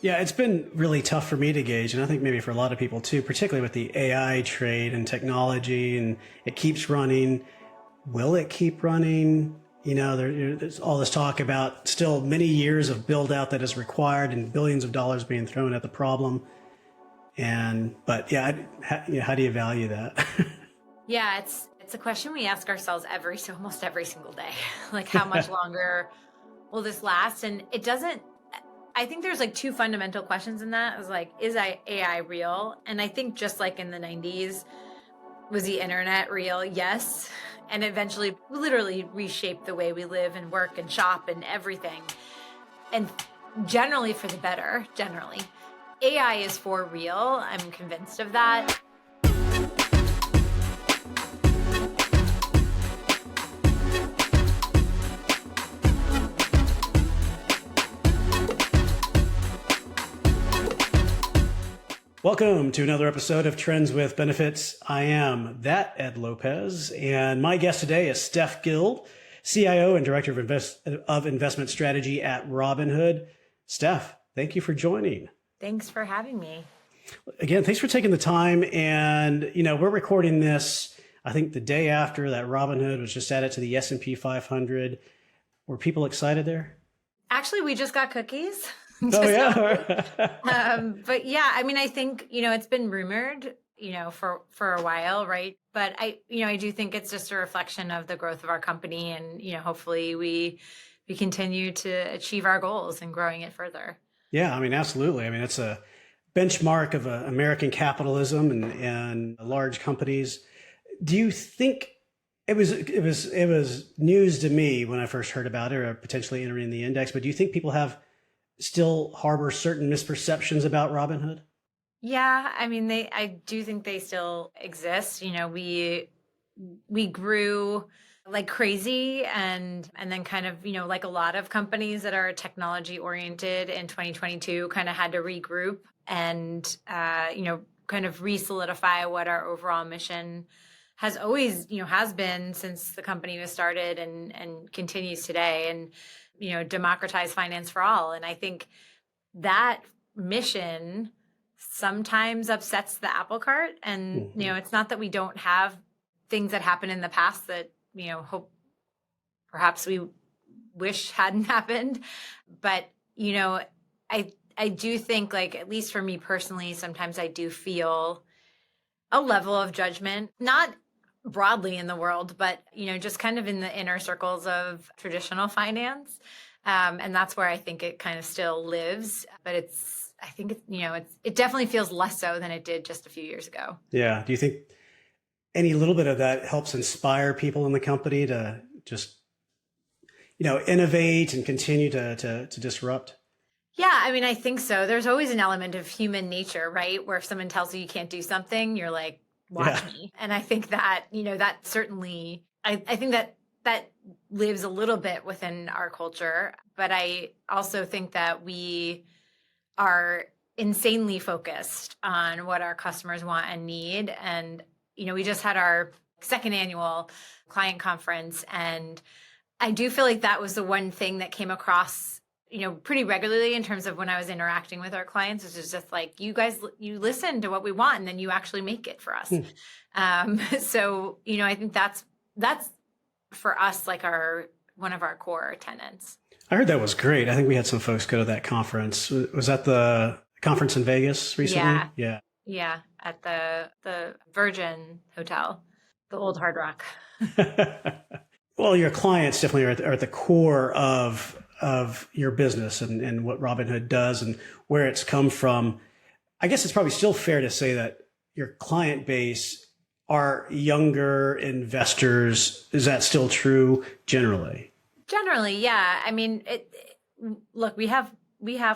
Yeah, it's been really tough for me to gauge, and I think maybe for a lot of people too, particularly with the AI trade and technology, and it keeps running. Will it keep running? There's all this talk about still many years of build out that is required and billions of dollars being thrown at the problem. But yeah, how do you value that? Yeah, it's a question we ask ourselves almost every single day. Like, how much longer will this last? And it doesn't. I think there's like two fundamental questions in that. Is like, is AI real? And I think just like in the 90s, was the internet real? Yes. And eventually literally reshaped the way we live and work and shop and everything. And generally for the better, generally. AI is for real. I'm convinced of that. Welcome to another episode of Trends with Benefits. I am that Ed Lopez, and my guest today is Steph Guild, CIO and Director of Investment Strategy at Robinhood. Steph, thank you for joining. Thanks for having me. Again, thanks for taking the time. And, we're recording this, I think, the day after that Robinhood was just added to the S&P 500. Were people excited there? Actually, we just got cookies. Oh, yeah. But yeah, I mean, I think, it's been rumored, for a while, right? But I do think it's just a reflection of the growth of our company, and, hopefully we continue to achieve our goals and growing it further. Yeah, I mean, absolutely. I mean, it's a benchmark of American capitalism and large companies. Do you think it was news to me when I first heard about it, or potentially entering the index, but do you think people still harbor certain misperceptions about Robinhood? Yeah, I mean, I do think they still exist. We grew like crazy, and then kind of, like a lot of companies that are technology oriented in 2022 kind of had to regroup and kind of re-solidify what our overall mission has always, has been since the company was started and continues today, and democratize finance for all. And I think that mission sometimes upsets the apple cart. And, it's not that we don't have things that happened in the past that, hope perhaps we wish hadn't happened. But, I do think, like, at least for me personally, sometimes I do feel a level of judgment, not broadly in the world, but, just kind of in the inner circles of traditional finance. And that's where I think it kind of still lives, but I think it definitely feels less so than it did just a few years ago. Yeah. Do you think any little bit of that helps inspire people in the company to just, innovate and continue to disrupt? Yeah, I mean, I think so. There's always an element of human nature, right? Where if someone tells you you can't do something, you're like, watch me. And I think that, that certainly, I think that lives a little bit within our culture. But I also think that we are insanely focused on what our customers want and need. And, we just had our second annual client conference, and I do feel like that was the one thing that came across pretty regularly in terms of when I was interacting with our clients. It's just like, you guys, you listen to what we want, and then you actually make it for us. So, I think that's for us, like one of our core tenets. I heard that was great. I think we had some folks go to that conference. Was that the conference in Vegas recently? Yeah. At the Virgin Hotel, the old Hard Rock. Well, your clients definitely are at the core of your business and what Robinhood does and where it's come from. I guess it's probably still fair to say that your client base are younger investors. Is that still true generally? Generally, yeah. I mean, look, we have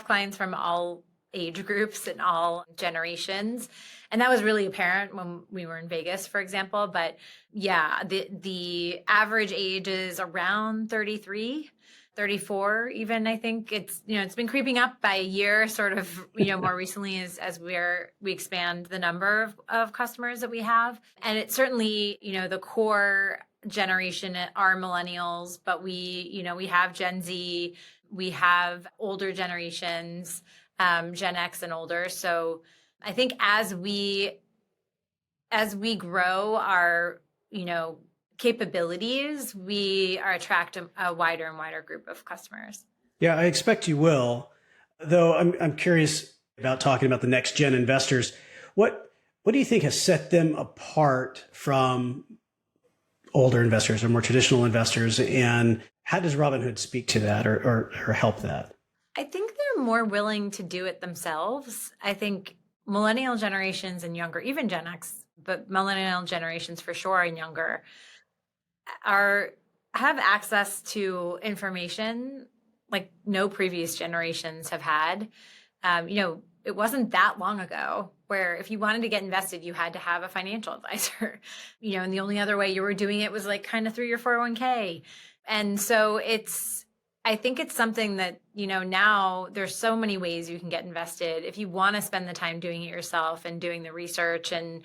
clients from all age groups and all generations. And that was really apparent when we were in Vegas, for example. But yeah, the average age is around 33. 34 even. I think it's been creeping up by a year, sort of, more recently as we expand the number of customers that we have. And it's certainly, the core generation are millennials, but we have Gen Z, we have older generations. Gen X and older. So I think as we grow our, capabilities, we are attracting a wider and wider group of customers. Yeah, I expect you will. Though I'm curious about talking about the next gen investors. What do you think has set them apart from older investors or more traditional investors? And how does Robinhood speak to that or help that? I think they're more willing to do it themselves. I think millennial generations and younger, even Gen X, but millennial generations for sure and younger, are have access to information like no previous generations have had. It wasn't that long ago where if you wanted to get invested, you had to have a financial advisor, and the only other way you were doing it was like kind of through your 401k. And so I think it's something that, now there's so many ways you can get invested. If you want to spend the time doing it yourself and doing the research and,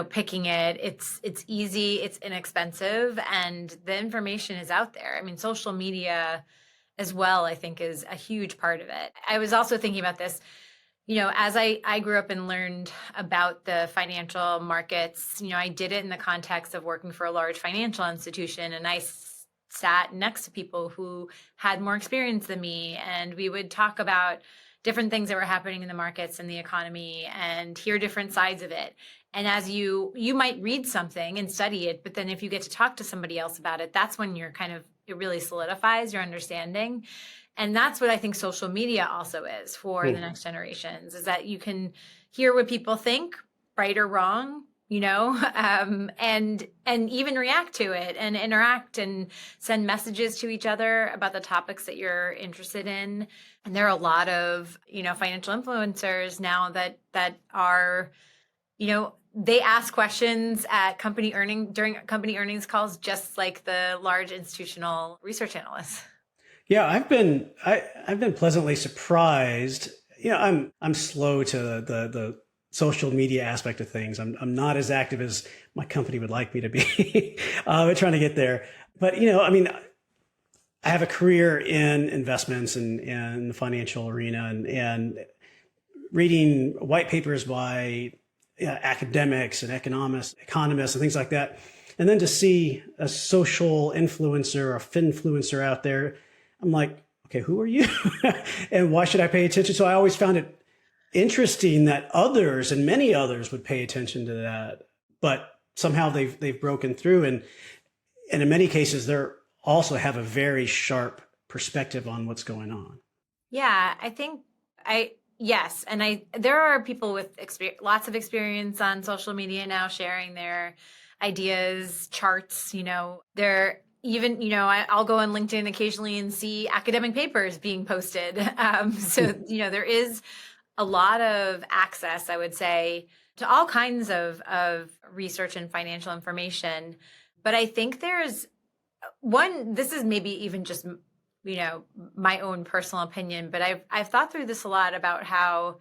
picking it, it's easy, it's inexpensive, and the information is out there. I mean, social media as well, I think, is a huge part of it. I was also thinking about this, as I grew up and learned about the financial markets, I did it in the context of working for a large financial institution, and I sat next to people who had more experience than me, and we would talk about different things that were happening in the markets and the economy and hear different sides of it. And as you might read something and study it, but then if you get to talk to somebody else about it, that's when it really solidifies your understanding. And that's what I think social media also is for the next generations, is that you can hear what people think, right or wrong, and even react to it and interact and send messages to each other about the topics that you're interested in. And there are a lot of, financial influencers now that are, they ask questions at during company earnings calls, just like the large institutional research analysts. Yeah, I've been pleasantly surprised. I'm slow to the social media aspect of things. I'm not as active as my company would like me to be. We're trying to get there. But, I have a career in investments and the financial arena and reading white papers by academics and economists and things like that. And then to see a social influencer or a finfluencer out there, I'm like, okay, who are you? And why should I pay attention? So I always found it interesting that others and many others would pay attention to that, but somehow they've broken through, and in many cases they're also have a very sharp perspective on what's going on. Yeah, I think yes, and there are people with lots of experience on social media now sharing their ideas, charts. They're even, I'll go on LinkedIn occasionally and see academic papers being posted. So there is a lot of access, I would say, to all kinds of research and financial information. But I think there's this is maybe even just, my own personal opinion, but I've thought through this a lot about how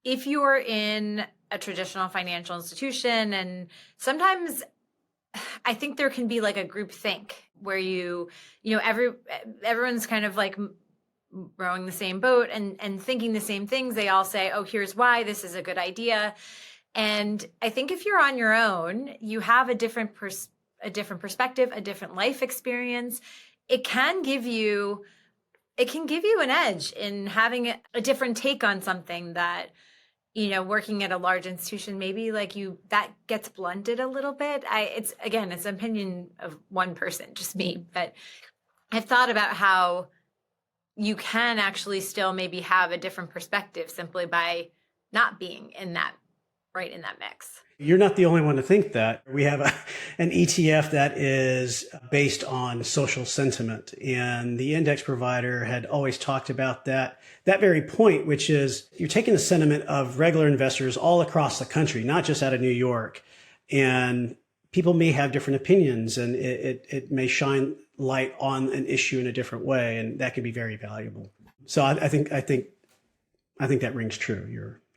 if you're in a traditional financial institution, and sometimes I think there can be like a group think where everyone's kind of like rowing the same boat and thinking the same things. They all say, oh, here's why this is a good idea. And I think if you're on your own, you have a different perspective, a different life experience. It can give you an edge in having a different take on something that, working at a large institution, maybe that gets blunted a little bit. It's an opinion of one person, just me, but I've thought about how you can actually still maybe have a different perspective simply by not being in that mix. You're not the only one to think that. We have an ETF that is based on social sentiment, and the index provider had always talked about that very point, which is you're taking the sentiment of regular investors all across the country, not just out of New York, and people may have different opinions, and it may shine light on an issue in a different way, and that can be very valuable. So I think that rings true.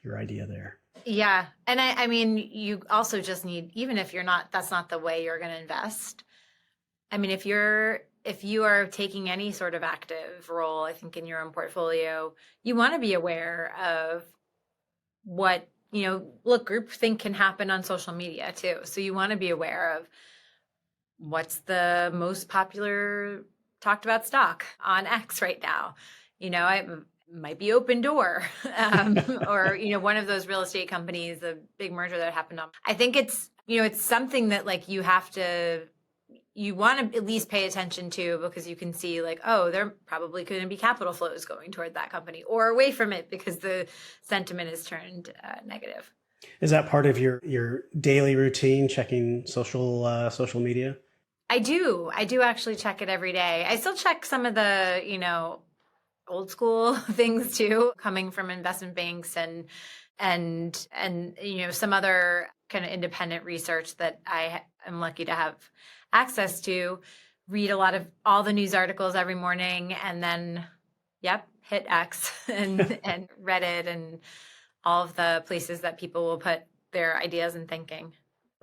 Your idea there. Yeah. And I mean, you also just need, even if that's not the way you're going to invest. I mean, if you're if you are taking any sort of active role, I think in your own portfolio, you want to be aware of what, look, groupthink can happen on social media too. So you want to be aware of what's the most popular talked about stock on X right now. It might be Open Door, or one of those real estate companies, the big merger that happened on. I think it's it's something that like you want to at least pay attention to, because you can see like, oh, there probably going to be capital flows going toward that company or away from it because the sentiment is turned negative. Is that part of your daily routine, checking social media? I do actually check it every day. I still check some of the, old school things too, coming from investment banks and some other kind of independent research that I am lucky to have access to. Read a lot of all the news articles every morning, and then hit X and Reddit and all of the places that people will put their ideas and thinking.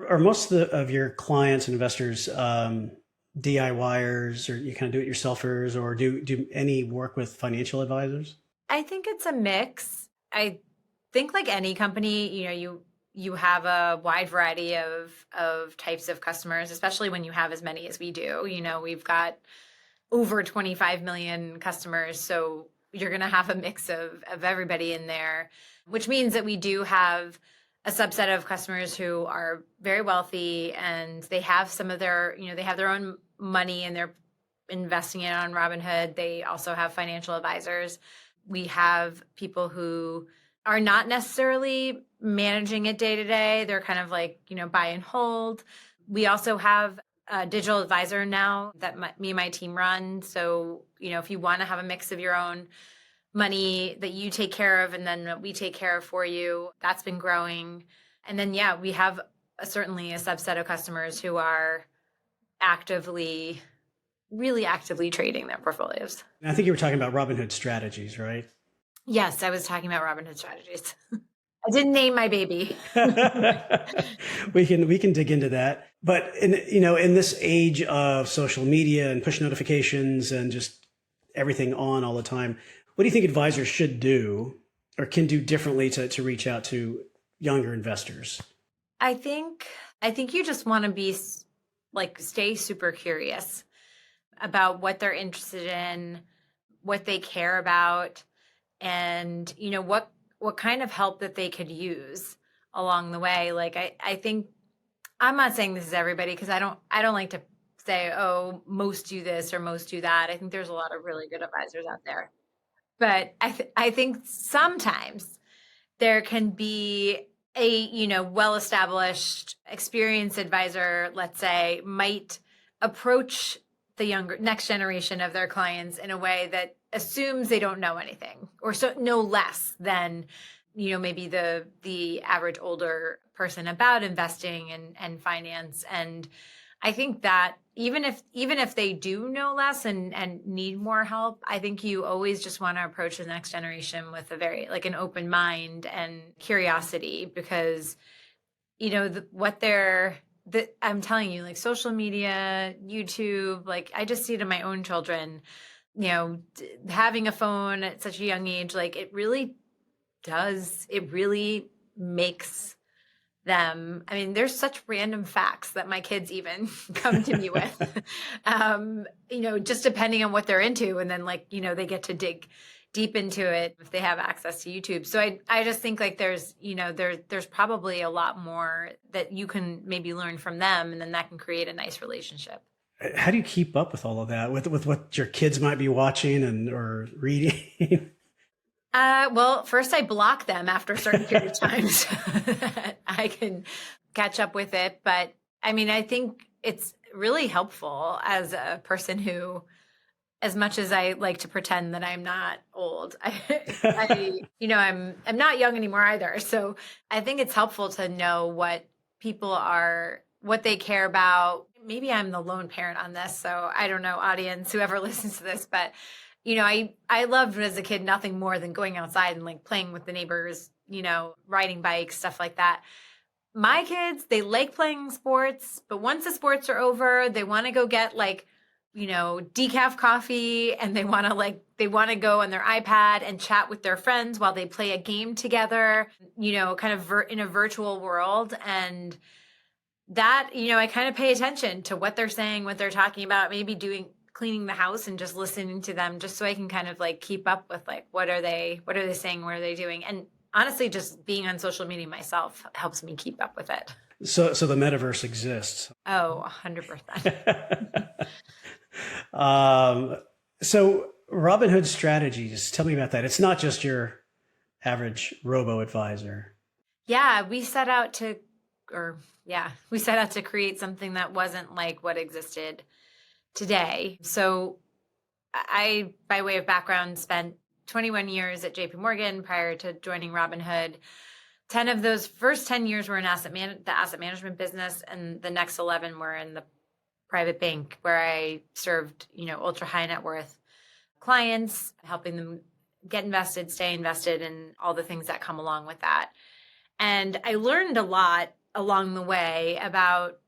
Are most of your clients and investors DIYers, or you kind of do-it-yourselfers, or do any work with financial advisors? I think it's a mix. I think like any company, you have a wide variety of types of customers, especially when you have as many as we do. We've got over 25 million customers, so you're going to have a mix of everybody in there, which means that we do have a subset of customers who are very wealthy and they have some of their, they have their own money and they're investing it on Robinhood. They also have financial advisors. We have people who are not necessarily managing it day to day. They're kind of like, buy and hold. We also have a digital advisor now that me and my team run. So, if you want to have a mix of your own money that you take care of and then we take care of for you, that's been growing. And then, we have certainly a subset of customers who are really actively trading their portfolios. I think you were talking about Robinhood strategies, right? Yes, I was talking about Robinhood strategies. I didn't name my baby. we can dig into that. But in this age of social media and push notifications and just everything on all the time, what do you think advisors should do or can do differently to reach out to younger investors? I think you just want to be stay super curious about what they're interested in, what they care about, and what kind of help that they could use along the way. Like I think, I'm not saying this is everybody, because I don't like to say, oh, most do this or most do that. I think there's a lot of really good advisors out there. But I think sometimes there can be a, well-established, experienced advisor, let's say, might approach the next generation of their clients in a way that assumes they don't know anything, or know less than, maybe the average older person about investing and finance. And I think that even if they do know less and need more help, I think you always just want to approach the next generation with a very an open mind and curiosity, because I'm telling you, social media, YouTube, I just see it in my own children, having a phone at such a young age, it really makes them. I mean, there's such random facts that my kids even come to me with, just depending on what they're into. And then they get to dig deep into it if they have access to YouTube. So I just think there's probably a lot more that you can maybe learn from them, and then that can create a nice relationship. How do you keep up with all of that, with what your kids might be watching or reading? Well, first I block them after a certain period of time so that I can catch up with it. But I mean, I think it's really helpful as a person who, as much as I like to pretend that I'm not old, I'm not young anymore either. So I think it's helpful to know what they care about. Maybe I'm the lone parent on this, so I don't know, audience, whoever listens to this, but I loved as a kid nothing more than going outside and playing with the neighbors, riding bikes, stuff like that. My kids, they like playing sports, but once the sports are over, they want to go get decaf coffee, and they want to go on their iPad and chat with their friends while they play a game together, kind of in a virtual world. And that, I kind of pay attention to what they're saying, what they're talking about, maybe cleaning the house and just listening to them, just so I can kind of like keep up with like, what are they saying? What are they doing? And honestly, just being on social media myself helps me keep up with it. So the metaverse exists. Oh, 100%. So Robinhood strategies, tell me about that. It's not just your average robo-advisor. Yeah, we set out to create something that wasn't like what existed today. So I, by way of background, spent 21 years at JP Morgan prior to joining Robinhood. 10 of those first 10 years were in the asset management business, and the next 11 were in the private bank, where I served, ultra high net worth clients, helping them get invested, stay invested, and all the things that come along with that. And I learned a lot along the way about,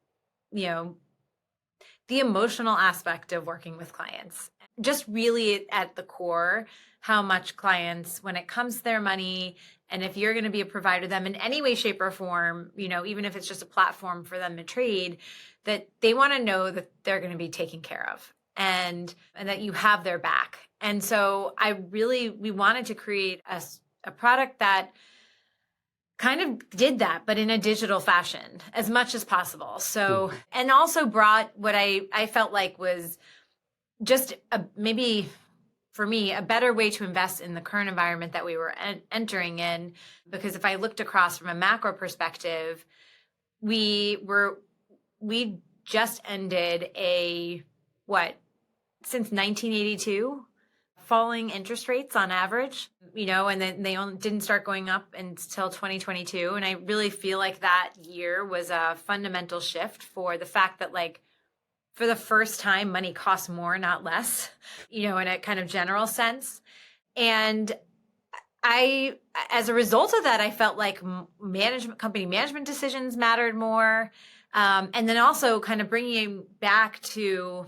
the emotional aspect of working with clients. Just really at the core, how much clients, when it comes to their money, and if you're going to be a provider to them in any way, shape, or form, even if it's just a platform for them to trade, that they want to know that they're going to be taken care of and that you have their back. And so we wanted to create a product that kind of did that, but in a digital fashion as much as possible. So, and also brought what I felt like was just maybe for me, a better way to invest in the current environment that we were entering in. Because if I looked across from a macro perspective, we just ended since 1982, falling interest rates on average, and then they didn't start going up until 2022. And I really feel like that year was a fundamental shift for the fact that, like, for the first time, money costs more, not less, in a kind of general sense. And as a result of that, I felt like company management decisions mattered more. And then also kind of bringing back to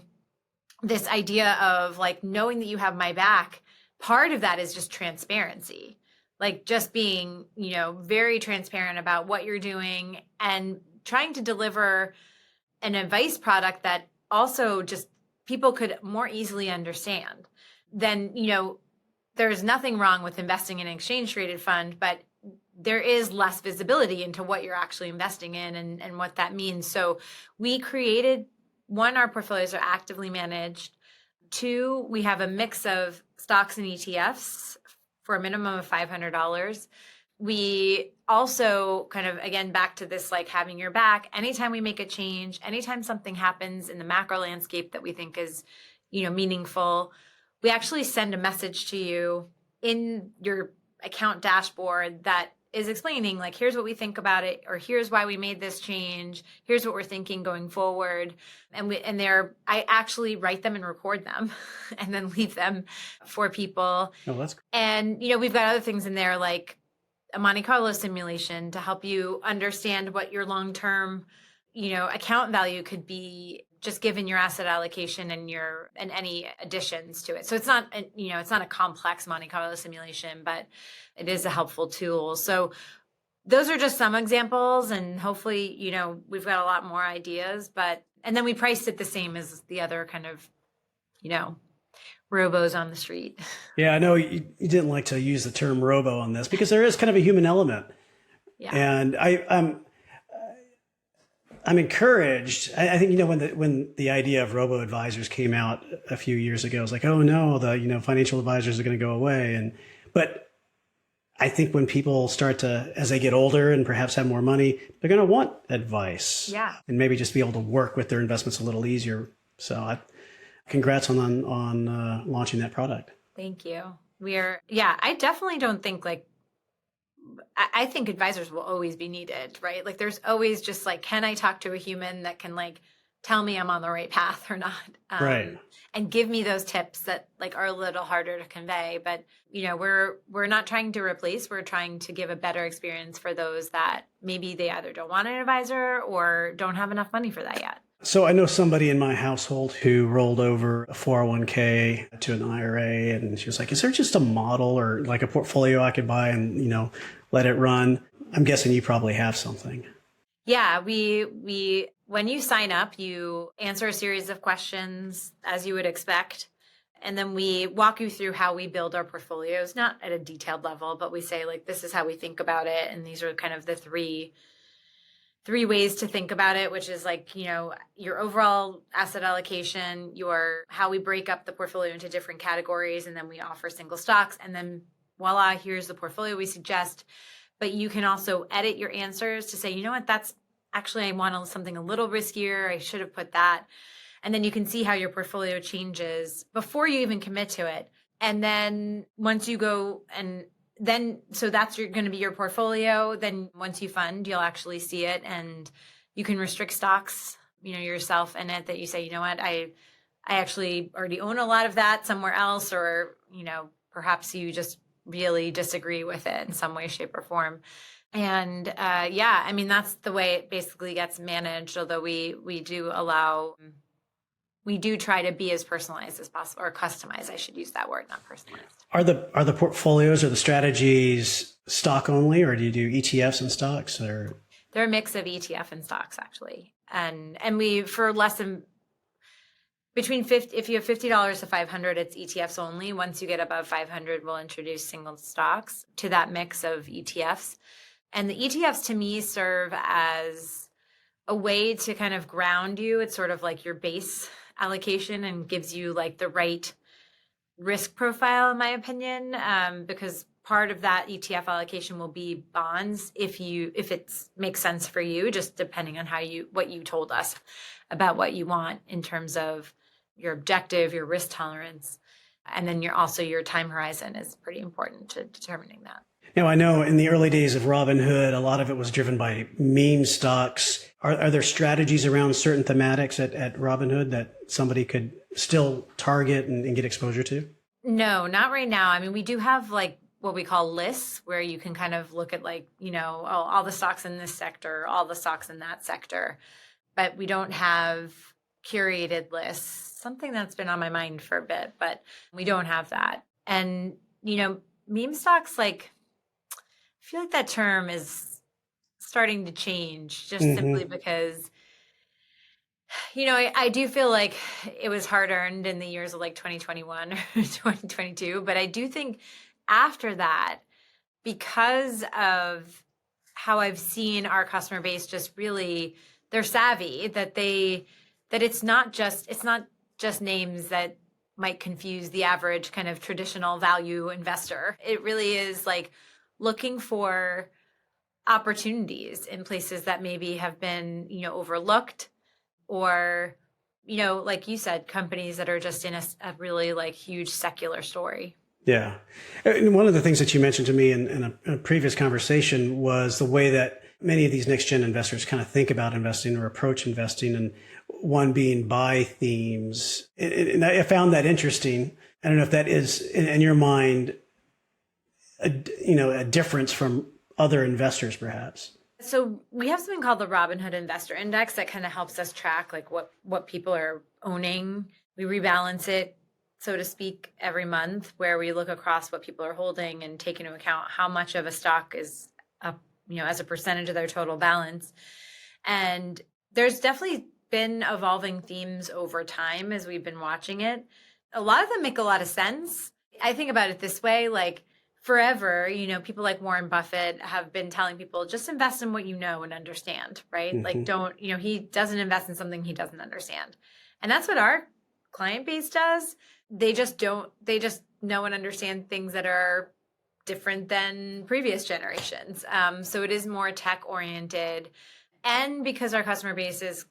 this idea of like knowing that you have my back. Part of that is just transparency, like just being, very transparent about what you're doing and trying to deliver an advice product that also just people could more easily understand. Then, there's nothing wrong with investing in an exchange traded fund, but there is less visibility into what you're actually investing in and what that means. So we created, one, our portfolios are actively managed. Two, we have a mix of stocks and ETFs for a minimum of $500. We also kind of, again, back to this, like having your back, anytime we make a change, anytime something happens in the macro landscape that we think is, meaningful, we actually send a message to you in your account dashboard that is explaining, like, here's what we think about it, or here's why we made this change. Here's what we're thinking going forward. I actually write them and record them and then leave them for people. Oh, that's cool. And, we've got other things in there, like a Monte Carlo simulation to help you understand what your long-term, account value could be, just given your asset allocation and any additions to it. So it's not a complex Monte Carlo simulation, but it is a helpful tool. So those are just some examples, and hopefully, we've got a lot more ideas, and then we priced it the same as the other kind of, robos on the street. Yeah, I know you didn't like to use the term robo on this because there is kind of a human element. Yeah. And I'm encouraged. I think, when the idea of robo advisors came out a few years ago, it was like, oh no, the, financial advisors are going to go away. But I think when people start to, as they get older and perhaps have more money, they're going to want advice. Yeah. And maybe just be able to work with their investments a little easier. So congrats on launching that product. Thank you. I definitely don't think I think advisors will always be needed, right? Like there's always just like, can I talk to a human that can like tell me I'm on the right path or not? Right. And give me those tips that like are a little harder to convey. But, we're not trying to replace, we're trying to give a better experience for those that maybe they either don't want an advisor or don't have enough money for that yet. So I know somebody in my household who rolled over a 401k to an IRA, and she was like, is there just a model or like a portfolio I could buy and, let it run? I'm guessing you probably have something. Yeah, we when you sign up, you answer a series of questions as you would expect. And then we walk you through how we build our portfolios, not at a detailed level, but we say like this is how we think about it. And these are kind of the three ways to think about it, which is like, your overall asset allocation, your how we break up the portfolio into different categories, and then we offer single stocks. And then voila, here's the portfolio we suggest. But you can also edit your answers to say, you know what, that's actually, I want something a little riskier. I should have put that. And then you can see how your portfolio changes before you even commit to it. And then once you go so that's going to be your portfolio. Then once you fund, you'll actually see it, and you can restrict stocks, yourself in it that you say, you know what, I actually already own a lot of that somewhere else, or, perhaps you just really disagree with it in some way, shape, or form. And that's the way it basically gets managed. Although we do try to be as personalized as possible, or customized. I should use that word, not personalized. Are the portfolios or the strategies stock only, or do you do ETFs and stocks? Or they're a mix of ETF and stocks, actually. And we, for less than between 50, if you have $50 to 500, it's ETFs only. Once you get above 500, we'll introduce single stocks to that mix of ETFs. And the ETFs to me serve as a way to kind of ground you. It's sort of like your base allocation and gives you like the right risk profile, in my opinion, because part of that ETF allocation will be bonds if it makes sense for you, just depending on what you told us about what you want in terms of your objective, your risk tolerance, and then your time horizon is pretty important to determining that. Now, I know in the early days of Robinhood, a lot of it was driven by meme stocks. Are there strategies around certain thematics at Robinhood that somebody could still target and get exposure to? No, not right now. I mean, we do have like what we call lists where you can kind of look at like, all the stocks in this sector, all the stocks in that sector, but we don't have curated lists. Something that's been on my mind for a bit, but we don't have that. And, meme stocks, like, I feel like that term is starting to change just simply because, I do feel like it was hard earned in the years of like 2021 or 2022. But I do think after that, because of how I've seen our customer base just really, they're savvy that it's not just names that might confuse the average kind of traditional value investor. It really is like looking for opportunities in places that maybe have been, overlooked, or, like you said, companies that are just in a really like huge secular story. Yeah. And one of the things that you mentioned to me in a previous conversation was the way that many of these next gen investors kind of think about investing or approach investing, and one being buy themes. And I found that interesting. I don't know if that is in your mind, a difference from other investors, perhaps. So we have something called the Robinhood Investor Index that kind of helps us track like what people are owning. We rebalance it, so to speak, every month, where we look across what people are holding and take into account how much of a stock is up, as a percentage of their total balance. And there's definitely been evolving themes over time as we've been watching it. A lot of them make a lot of sense. I think about it this way, like forever, people like Warren Buffett have been telling people, just invest in what you know and understand, right? Mm-hmm. Like don't, he doesn't invest in something he doesn't understand. And that's what our client base does. They just know and understand things that are different than previous generations. So it is more tech oriented. And because our customer base is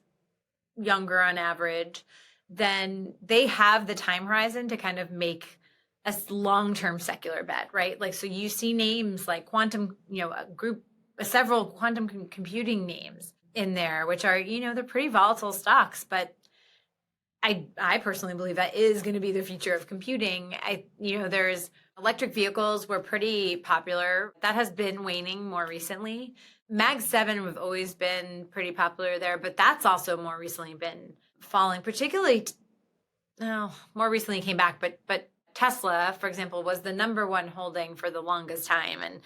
younger on average, then they have the time horizon to kind of make a long-term secular bet, right? Like, so you see names like quantum, several quantum computing names in there, which are, they're pretty volatile stocks, but I personally believe that is going to be the future of computing. There's Electric vehicles were pretty popular. That has been waning more recently. Mag 7 have always been pretty popular there, but that's also more recently been falling, particularly, more recently came back, but Tesla, for example, was the number one holding for the longest time. And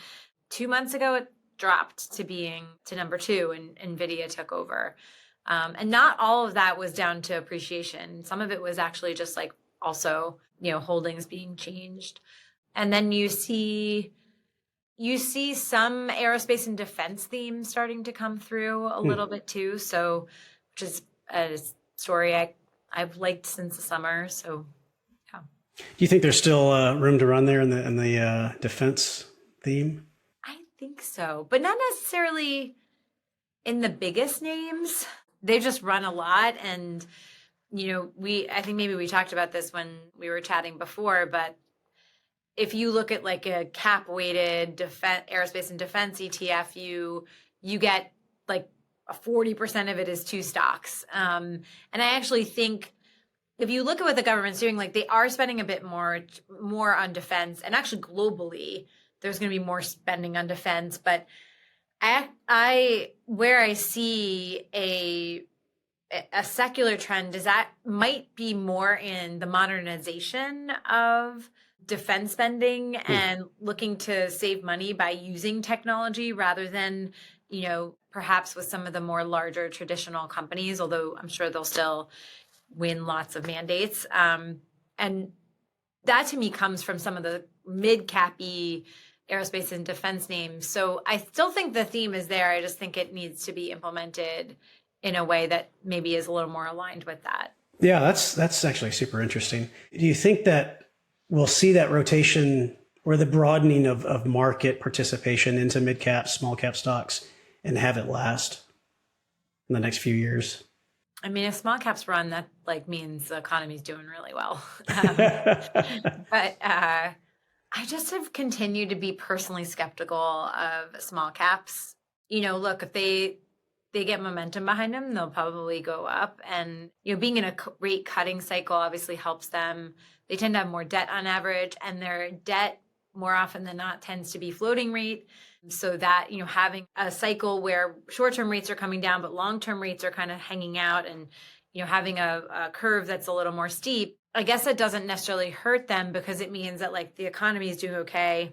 2 months ago, it dropped to number two, and Nvidia took over. And not all of that was down to appreciation. Some of it was actually just like also, holdings being changed. And then you see some aerospace and defense themes starting to come through a little bit too. So, which is a story I've liked since the summer. So, yeah. Do you think there's still room to run there in the defense theme? I think so, but not necessarily in the biggest names. They just run a lot. And, I think maybe we talked about this when we were chatting before, but if you look at like a cap weighted aerospace and defense ETF, you get like 40% of it is two stocks. And I actually think if you look at what the government's doing, like they are spending a bit more on defense, and actually globally, there's going to be more spending on defense. But where I see a secular trend is that might be more in the modernization of defense spending and looking to save money by using technology rather than, perhaps with some of the more larger traditional companies, although I'm sure they'll still win lots of mandates. And that to me comes from some of the mid-cappy aerospace and defense names. So I still think the theme is there. I just think it needs to be implemented in a way that maybe is a little more aligned with that. Yeah, that's actually super interesting. Do you think that we'll see that rotation or the broadening of market participation into mid-cap, small-cap stocks and have it last in the next few years? I mean, if small caps run, that means the economy's doing really well. But I just have continued to be personally skeptical of small caps. Look, if they get momentum behind them, they'll probably go up. And, being in a rate cutting cycle obviously helps them. They tend to have more debt on average, and their debt more often than not tends to be floating rate. So that, having a cycle where short-term rates are coming down, but long-term rates are kind of hanging out, and, having a curve that's a little more steep, I guess it doesn't necessarily hurt them because it means that the economy is doing okay.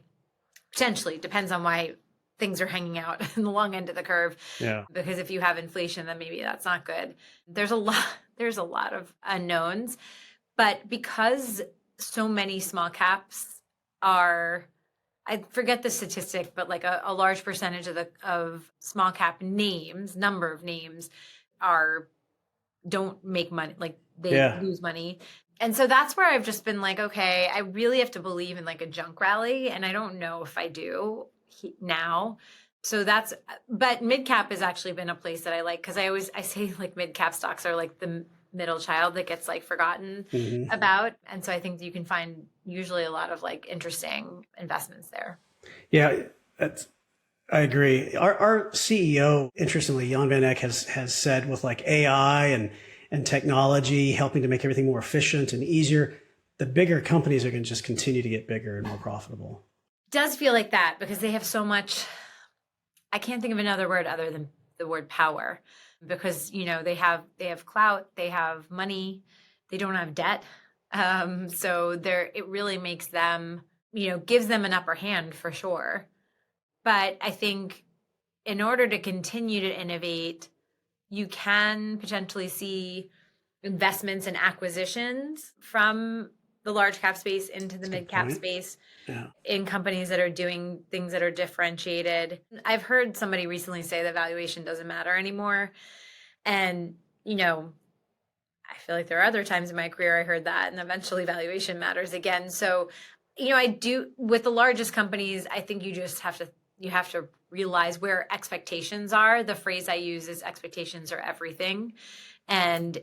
Potentially, depends on why things are hanging out in the long end of the curve. Yeah. Because if you have inflation, then maybe that's not good. There's a lot of unknowns, but because so many small caps are, I forget the statistic, but a large percentage of small cap number of names don't make money, they lose money. And so that's where I've just been okay, I really have to believe in a junk rally. And I don't know if I do now. So but mid cap has actually been a place that I like, because I say mid cap stocks are the middle child that gets forgotten about. And so I think you can find usually a lot of interesting investments there. Yeah, I agree. Our CEO, interestingly, Jan Van Eck has said with AI and technology helping to make everything more efficient and easier, the bigger companies are going to just continue to get bigger and more profitable. Does feel like that because they have so much. I can't think of another word other than the word power, because they have clout, they have money, they don't have debt. So it really makes them, gives them an upper hand for sure. But I think in order to continue to innovate, you can potentially see investments and acquisitions from the large cap space into the mid cap space in companies that are doing things that are differentiated. I've heard somebody recently say that valuation doesn't matter anymore. And, I feel like there are other times in my career I heard that, and eventually valuation matters again. So, I do with the largest companies, I think you have to realize where expectations are. The phrase I use is expectations are everything. And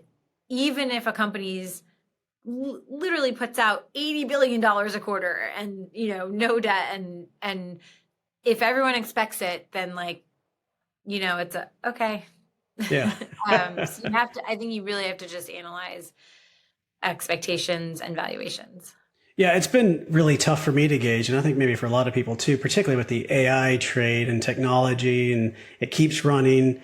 even if a company's literally puts out $80 billion a quarter and, no debt, and if everyone expects it, then it's okay. Yeah. So I think you really have to just analyze expectations and valuations. Yeah, it's been really tough for me to gauge, and I think maybe for a lot of people too, particularly with the AI trade and technology, and it keeps running.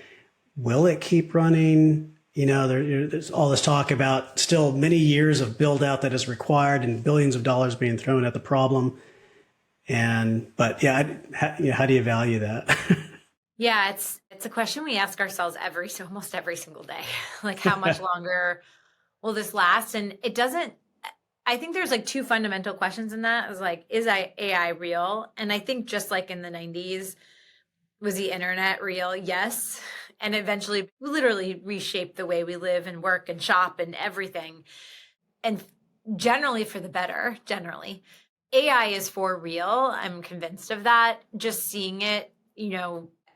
Will it keep running? There's all this talk about still many years of build out that is required and billions of dollars being thrown at the problem. But yeah, how do you value that? Yeah, it's a question we ask ourselves almost every single day. Like, how much longer will this last? And it doesn't. I think there's like two fundamental questions in that. Is like, is AI real? And I think just like in the 90s, was the internet real? Yes. And eventually literally reshaped the way we live and work and shop and everything. And generally for the better, generally. AI is for real. I'm convinced of that. Just seeing it,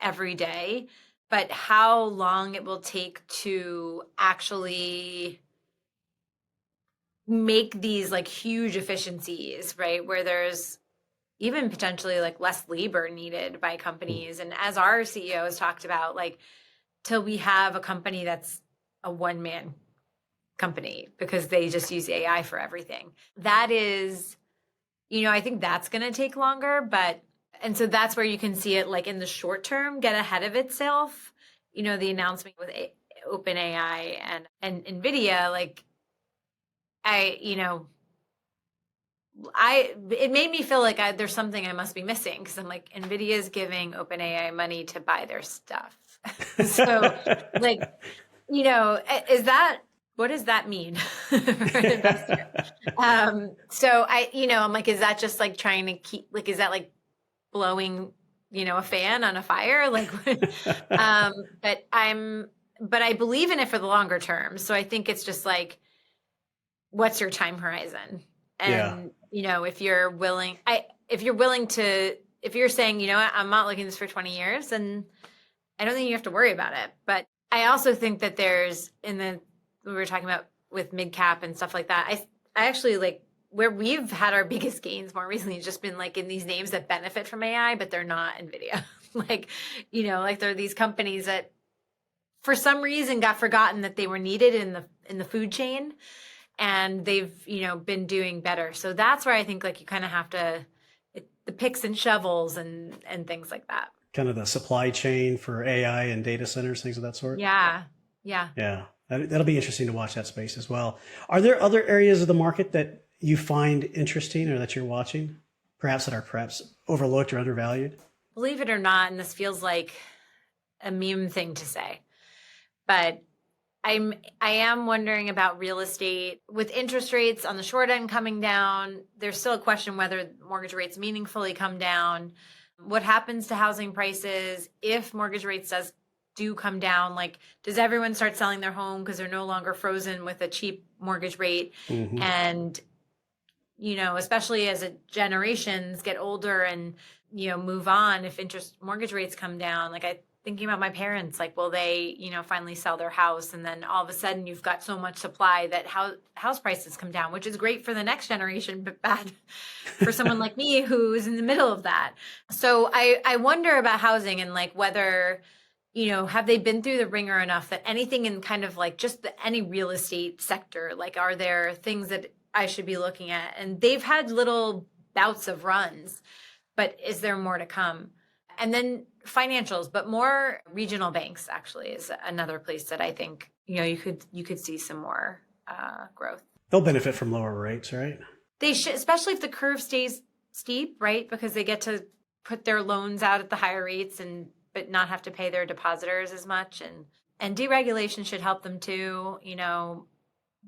every day. But how long it will take to actually make these like huge efficiencies, right? Where there's even potentially like less labor needed by companies. And as our CEO has talked about, like, till we have a company that's a one-man company because they just use AI for everything. That is, I think that's going to take longer, and so that's where you can see it like in the short term get ahead of itself. The announcement with OpenAI and NVIDIA, like it made me feel like there's something I must be missing because I'm like, NVIDIA is giving OpenAI money to buy their stuff. So like, what does that mean for an investor? So I'm like, is that just like trying to keep, like, is that like blowing, a fan on a fire? Like, but I believe in it for the longer term. So I think it's just like, what's your time horizon? And, Yeah. if you're willing to, if you're saying, I'm not looking at this for 20 years, then I don't think you have to worry about it. But I also think that there's we were talking about with mid cap and stuff like that. I actually like where we've had our biggest gains more recently has just been like in these names that benefit from AI, but they're not NVIDIA. Like, like there are these companies that for some reason got forgotten that they were needed in the food chain, and they've, been doing better. So that's where I think like you kind of have to the picks and shovels and things like that. Kind of the supply chain for AI and data centers, things of that sort. Yeah. Yeah. Yeah. That'll be interesting to watch that space as well. Are there other areas of the market that you find interesting or that you're watching, perhaps that are overlooked or undervalued? Believe it or not, and this feels like a meme thing to say, but I am wondering about real estate with interest rates on the short end coming down. There's still a question whether mortgage rates meaningfully come down. What happens to housing prices if mortgage rates do come down? Like, does everyone start selling their home because they're no longer frozen with a cheap mortgage rate? Mm-hmm. And, especially as generations get older and, move on, if mortgage rates come down, like thinking about my parents, like, will they, finally sell their house? And then all of a sudden you've got so much supply that house prices come down, which is great for the next generation, but bad for someone like me who's in the middle of that. So I wonder about housing and like whether, have they been through the ringer enough that anything in kind of like just any real estate sector, like, are there things that I should be looking at? And they've had little bouts of runs, but is there more to come? And then financials, but more regional banks actually is another place that I think, you could see some more growth. They'll benefit from lower rates, right? They should, especially if the curve stays steep, right? Because they get to put their loans out at the higher rates but not have to pay their depositors as much. And deregulation should help them too.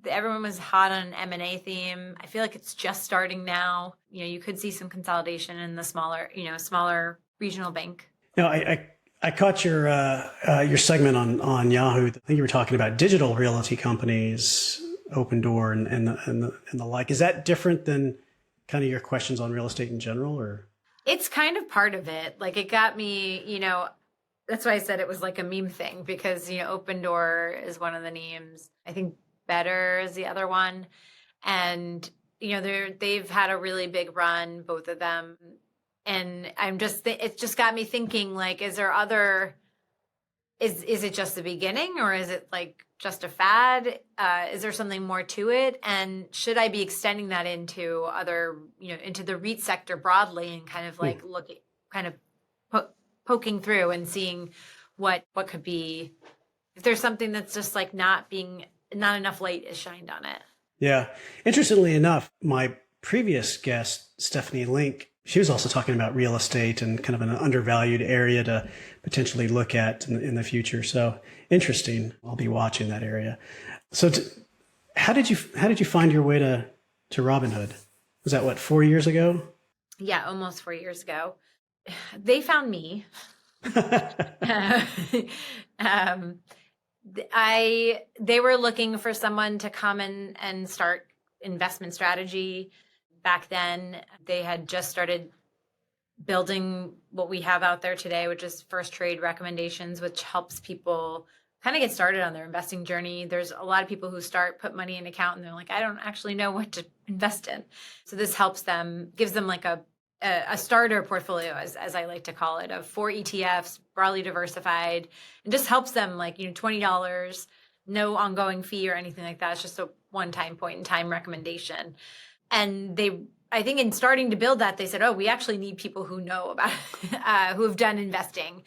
Everyone was hot on an M&A theme. I feel like it's just starting now. You could see some consolidation in the smaller regional bank. No, I caught your segment on Yahoo. I think you were talking about digital realty companies, Open Door, and the like. Is that different than kind of your questions on real estate in general, or? It's kind of part of it. Like, it got me, that's why I said it was like a meme thing, because, Open Door is one of the names. I think Better is the other one. And, they've had a really big run, both of them. And it's just got me thinking, like, is it just the beginning, or is it like just a fad? Is there something more to it? And should I be extending that into other, into the REIT sector broadly and kind of like kind of poking through and seeing what could be, if there's something that's just like not enough light is shined on it. Yeah. Interestingly enough, my previous guest, Stephanie Link, she was also talking about real estate and kind of an undervalued area to potentially look at in the future. So interesting. I'll be watching that area. So how did you find your way to Robinhood? Was that 4 years ago? Yeah, almost 4 years ago. They found me. They were looking for someone to come and start investment strategy. Back then, they had just started building what we have out there today, which is first trade recommendations, which helps people kind of get started on their investing journey. There's a lot of people who put money in an account and they're like, I don't actually know what to invest in. So this helps them, gives them like a starter portfolio, as I like to call it, of 4 ETFs, broadly diversified, and just helps them like, $20, no ongoing fee or anything like that. It's just a one-time point in time recommendation. And I think in starting to build that, they said, oh, we actually need people who know about who have done investing.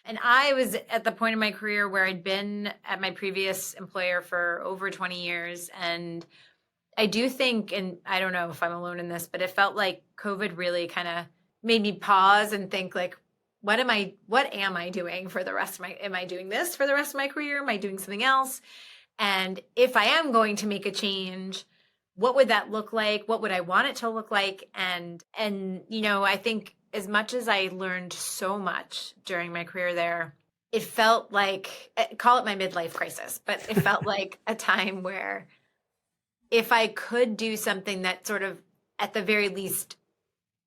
And I was at the point in my career where I'd been at my previous employer for over 20 years. And I do think, and I don't know if I'm alone in this, but it felt like COVID really kind of made me pause and think like, what am I doing for the rest of am I doing this for the rest of my career? Am I doing something else? And if I am going to make a change, what would that look like? What would I want it to look like? And I think as much as I learned so much during my career there, it felt like, call it my midlife crisis, but it felt like a time where if I could do something that sort of, at the very least,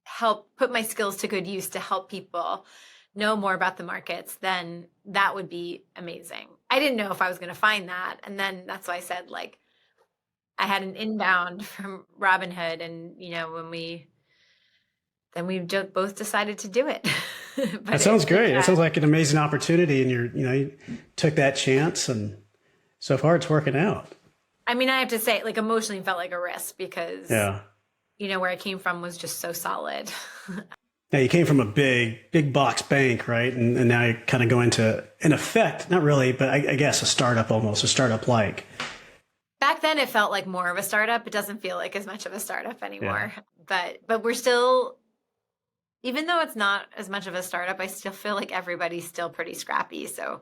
help put my skills to good use to help people know more about the markets, then that would be amazing. I didn't know if I was going to find that. And then that's why I said, like, I had an inbound from Robinhood, and then we just both decided to do it. That sounds great. That sounds like an amazing opportunity, and you took that chance, and so far it's working out. I mean, I have to say, like, emotionally felt like a risk because, where I came from was just so solid. Now, you came from a big box bank, right? And now you're kind of going to, in effect, not really, but I guess a startup almost, a startup-like. Back then, it felt like more of a startup. It doesn't feel like as much of a startup anymore. Yeah. But we're still, even though it's not as much of a startup, I still feel like everybody's still pretty scrappy. So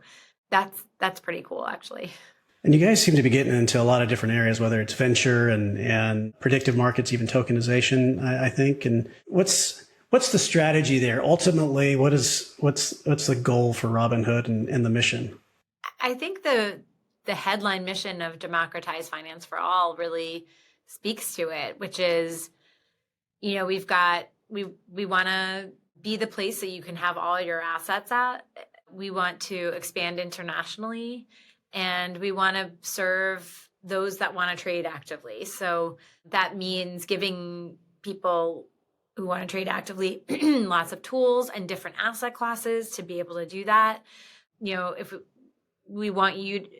that's pretty cool, actually. And you guys seem to be getting into a lot of different areas, whether it's venture and predictive markets, even tokenization, I think. And what's the strategy there? Ultimately, what's the goal for Robinhood and the mission? I think the headline mission of democratize finance for all really speaks to it, which is, we want to be the place that you can have all your assets at. We want to expand internationally, and we want to serve those that want to trade actively. So that means giving people who want to trade actively lots of tools and different asset classes to be able to do that. If we want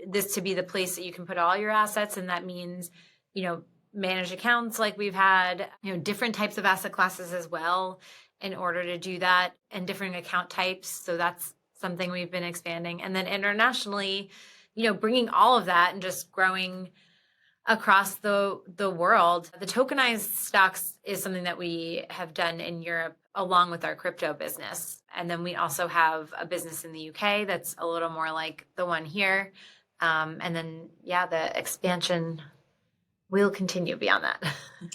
this to be the place that you can put all your assets, and that means, managed accounts like we've had, different types of asset classes as well in order to do that, and different account types. So that's something we've been expanding. And then internationally, bringing all of that and just growing across the world. The tokenized stocks is something that we have done in Europe along with our crypto business. And then we also have a business in the UK that's a little more like the one here. And then, the expansion will continue beyond that.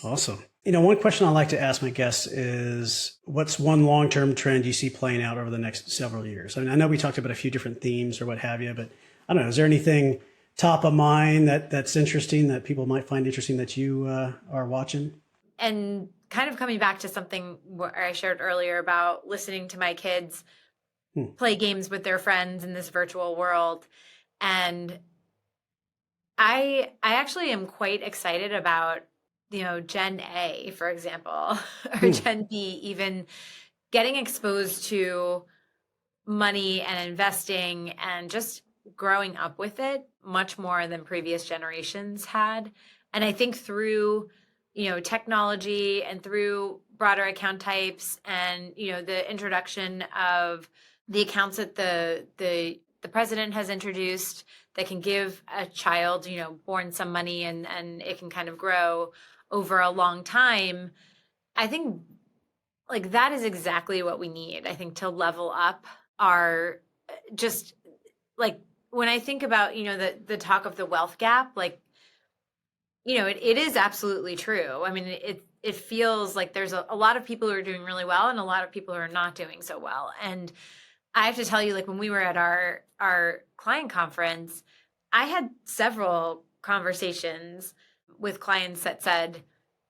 Awesome. One question I like to ask my guests is, what's one long-term trend you see playing out over the next several years? I mean, I know we talked about a few different themes or what have you, but I don't know, is there anything top of mind that's interesting that people might find interesting that you are watching? And kind of coming back to something where I shared earlier about listening to my kids play games with their friends in this virtual world. And I actually am quite excited about, Gen A, for example, or Gen B, even getting exposed to money and investing and just growing up with it much more than previous generations had. And I think through, technology and through broader account types and, the introduction of the accounts that the president has introduced that can give a child, born some money and it can kind of grow over a long time. I think like that is exactly what we need, I think, to level up our just like when I think about, the talk of the wealth gap, like, it is absolutely true. I mean, it feels like there's a lot of people who are doing really well and a lot of people who are not doing so well. And I have to tell you, like when we were at our client conference, I had several conversations with clients that said,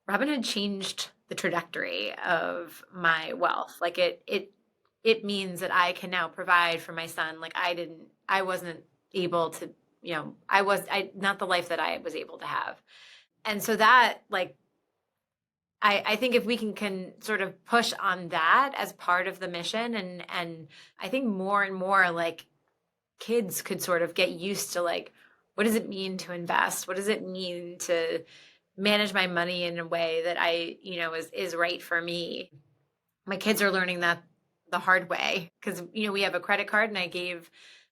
Robinhood changed the trajectory of my wealth. Like it means that I can now provide for my son. Like I wasn't able to, not the life that I was able to have. And so that like, I think if we can sort of push on that as part of the mission and I think more and more like kids could sort of get used to like, what does it mean to invest? What does it mean to manage my money in a way that is right for me? My kids are learning that the hard way because, we have a credit card and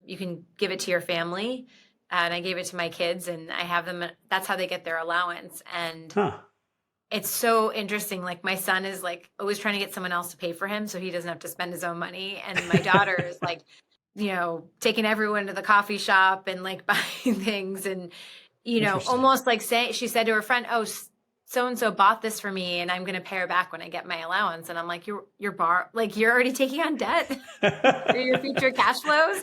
you can give it to your family and I gave it to my kids and I have them. That's how they get their allowance. And It's so interesting. Like my son is like always trying to get someone else to pay for him so he doesn't have to spend his own money. And my daughter is like, taking everyone to the coffee shop and like buying things and, almost like she said to her friend, oh, so-and-so bought this for me and I'm going to pay her back when I get my allowance. And I'm like, you're already taking on debt for your future cash flows.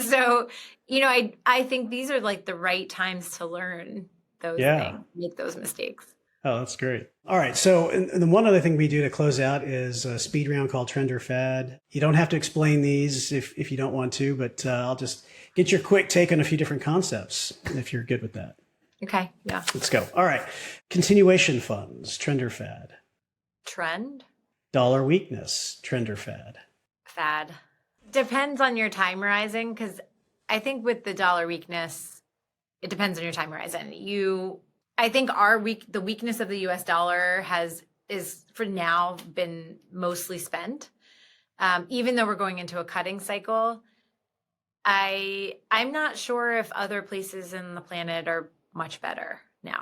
So, I think these are like the right times to learn those things, make those mistakes. Oh, that's great. All right. So, and the one other thing we do to close out is a speed round called Trend or Fad. You don't have to explain these if you don't want to, but I'll just get your quick take on a few different concepts if you're good with that. Okay. Yeah. Let's go. All right. Continuation funds, Trend or Fad? Trend. Dollar weakness, Trend or Fad? Fad. Depends on your time horizon because I think with the dollar weakness, it depends on your time horizon. I think the weakness of the US dollar is for now been mostly spent. Even though we're going into a cutting cycle, I'm not sure if other places in the planet are much better now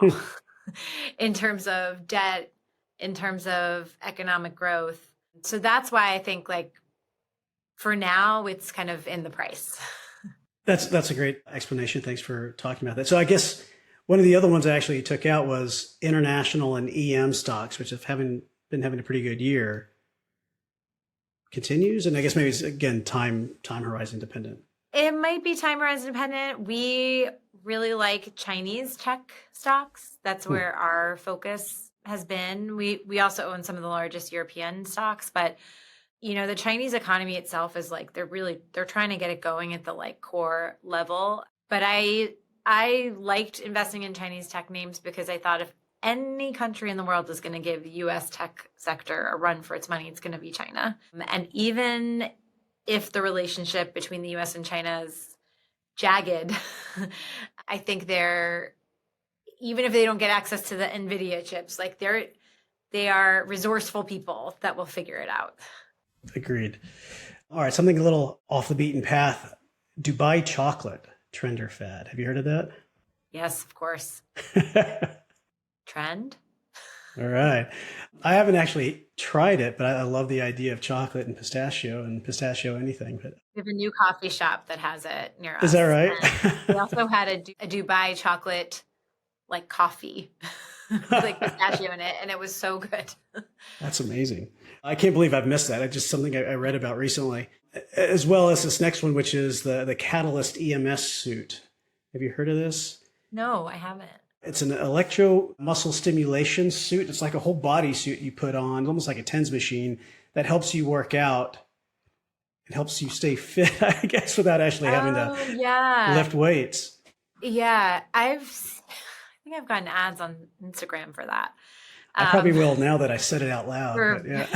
in terms of debt, in terms of economic growth. So that's why I think like for now it's kind of in the price. That's a great explanation. Thanks for talking about that. So I guess one of the other ones I actually took out was international and EM stocks, which have been having a pretty good year. Continues, and I guess maybe it's again time horizon dependent. It might be time horizon dependent. We really like Chinese tech stocks. That's where our focus has been. We also own some of the largest European stocks, but the Chinese economy itself is like they're trying to get it going at the like core level. But I liked investing in Chinese tech names because I thought if any country in the world is going to give the US tech sector a run for its money, it's going to be China. And even if the relationship between the US and China is jagged, I think even if they don't get access to the NVIDIA chips, like they are resourceful people that will figure it out. Agreed. All right, something a little off the beaten path. Dubai chocolate, Trend or Fad? Have you heard of that? Yes, of course. Trend. All right. I haven't actually tried it, but I love the idea of chocolate and pistachio anything. But We have a new coffee shop that has it near us. Is that right? We also had a Dubai chocolate like coffee with like pistachio in it, and it was so good. That's amazing. I can't believe I've missed that. It's just something I read about recently, as well as this next one, which is the Catalyst EMS suit. Have you heard of this? No, I haven't. It's an electro muscle stimulation suit. It's like a whole body suit you put on, almost like a TENS machine that helps you work out. It helps you stay fit, I guess, without actually having to lift weights. Yeah, I think I've gotten ads on Instagram for that. I probably will now that I said it out loud. But yeah.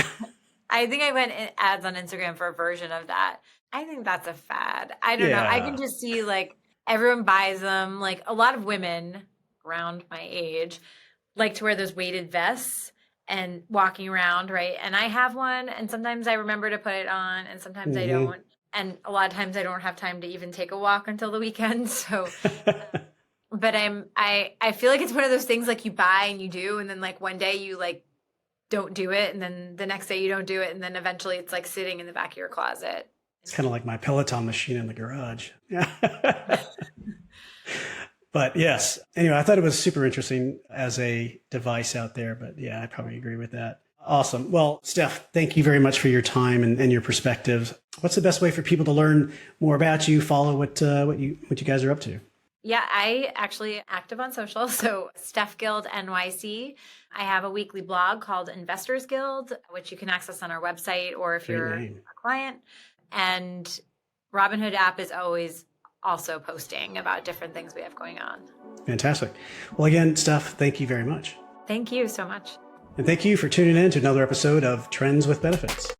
I think I went in ads on Instagram for a version of that. I think that's a fad. I don't know. I can Yeah. just see like everyone buys them. Like a lot of women around my age like to wear those weighted vests and walking around, right? And I have one, and sometimes I remember to put it on, and sometimes I Hmm. don't. And a lot of times I don't have time to even take a walk until the weekend. So, but I feel like it's one of those things like you buy and you do, and then like one day you like don't do it, and then the next day you don't do it, and then eventually it's like sitting in the back of your closet. It's kind of like my Peloton machine in the garage. Yeah. But yes, anyway, I thought it was super interesting as a device out there. But yeah, I probably agree with that. Awesome. Well, Steph, thank you very much for your time and your perspectives. What's the best way for people to learn more about you, follow what you guys are up to? Yeah, I actually active on social. So Steph Guild NYC. I have a weekly blog called Investors Guild, which you can access on our website or if Great you're name. a client. And Robinhood app is always also posting about different things we have going on. Fantastic. Well, again, Steph, thank you very much. Thank you so much. And thank you for tuning in to another episode of Trends with Benefits.